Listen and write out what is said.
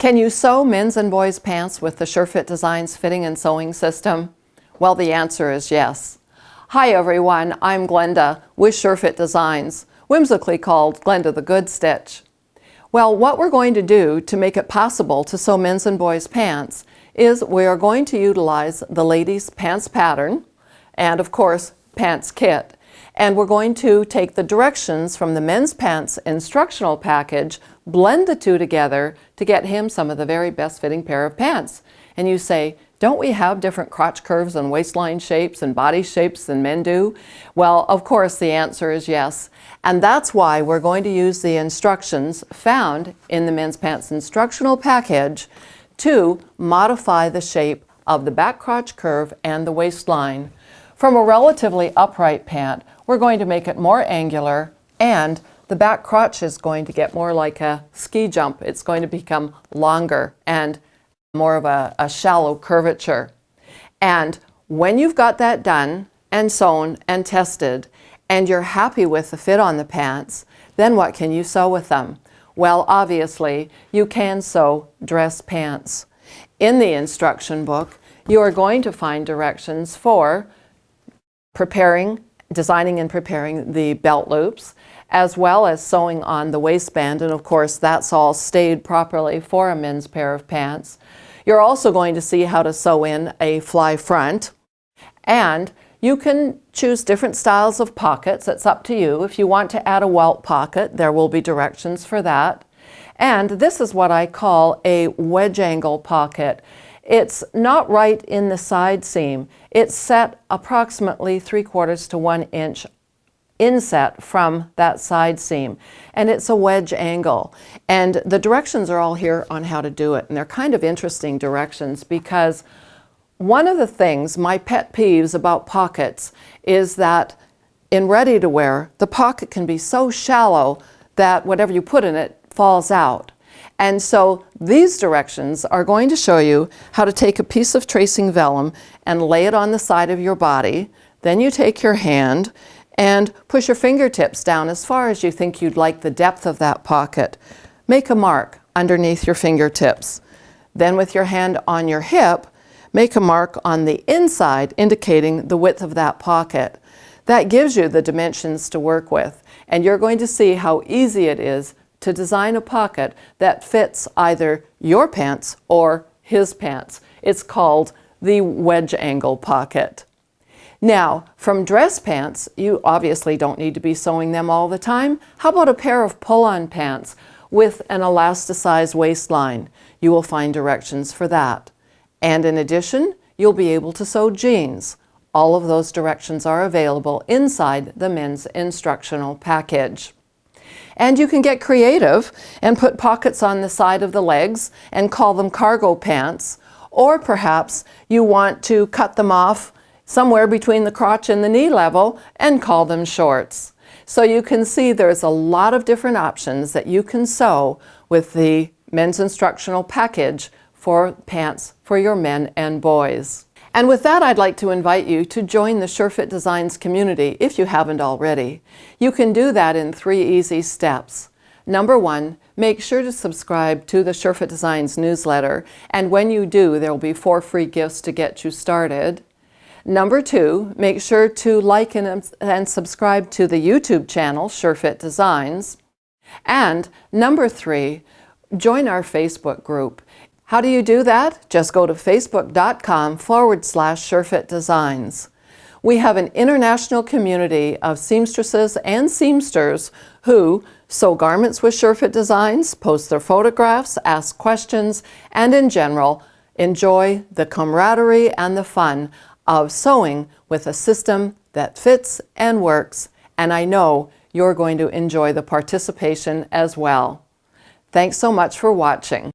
Can you sew men's and boys' pants with the SureFit Designs fitting and sewing system? Well, the answer is yes. Hi everyone, I'm Glenda with SureFit Designs, whimsically called Glenda the Good Stitch. Well, what we're going to do to make it possible to sew men's and boys' pants is we are going to utilize the ladies' pants pattern and, of course, pants kit. And we're going to take the directions from the men's pants instructional package, blend the two together to get him some of the very best fitting pair of pants. And you say, don't we have different crotch curves and waistline shapes and body shapes than men do? Well, of course, the answer is yes. And that's why we're going to use the instructions found in the men's pants instructional package to modify the shape of the back crotch curve and the waistline. From a relatively upright pant, we're going to make it more angular, and the back crotch is going to get more like a ski jump. It's going to become longer and more of a shallow curvature. And when you've got that done and sewn and tested, and you're happy with the fit on the pants, then what can you sew with them? Well, obviously, you can sew dress pants. In the instruction book, you are going to find directions for designing and preparing the belt loops, as well as sewing on the waistband, and of course that's all stayed properly for a men's pair of pants. You're also going to see how to sew in a fly front, and you can choose different styles of pockets. It's up to you. If you want to add a welt pocket, there will be directions for that. And this is what I call a wedge angle pocket. It's not right in the side seam. It's set approximately 3/4 to 1 inch inset from that side seam, and it's a wedge angle. And the directions are all here on how to do it, and they're kind of interesting directions because one of the things, my pet peeves about pockets, is that in ready-to-wear, the pocket can be so shallow that whatever you put in it falls out. And so these directions are going to show you how to take a piece of tracing vellum and lay it on the side of your body. Then you take your hand and push your fingertips down as far as you think you'd like the depth of that pocket. Make a mark underneath your fingertips. Then with your hand on your hip, make a mark on the inside indicating the width of that pocket. That gives you the dimensions to work with, and you're going to see how easy it is to design a pocket that fits either your pants or his pants. It's called the wedge angle pocket. Now, from dress pants, you obviously don't need to be sewing them all the time. How about a pair of pull-on pants with an elasticized waistline? You will find directions for that. And in addition, you'll be able to sew jeans. All of those directions are available inside the men's instructional package. And you can get creative and put pockets on the side of the legs and call them cargo pants, or perhaps you want to cut them off somewhere between the crotch and the knee level and call them shorts. So you can see there's a lot of different options that you can sew with the men's instructional package for pants for your men and boys. And with that, I'd like to invite you to join the SureFit Designs community if you haven't already. You can do that in 3 easy steps. Number 1, make sure to subscribe to the SureFit Designs newsletter, and when you do, there will be 4 free gifts to get you started. Number 2, make sure to like and subscribe to the YouTube channel, SureFit Designs. And number 3, join our Facebook group. How do you do that? Just go to facebook.com/SureFit Designs. We have an international community of seamstresses and seamsters who sew garments with SureFit Designs, post their photographs, ask questions, and in general, enjoy the camaraderie and the fun of sewing with a system that fits and works. And I know you're going to enjoy the participation as well. Thanks so much for watching.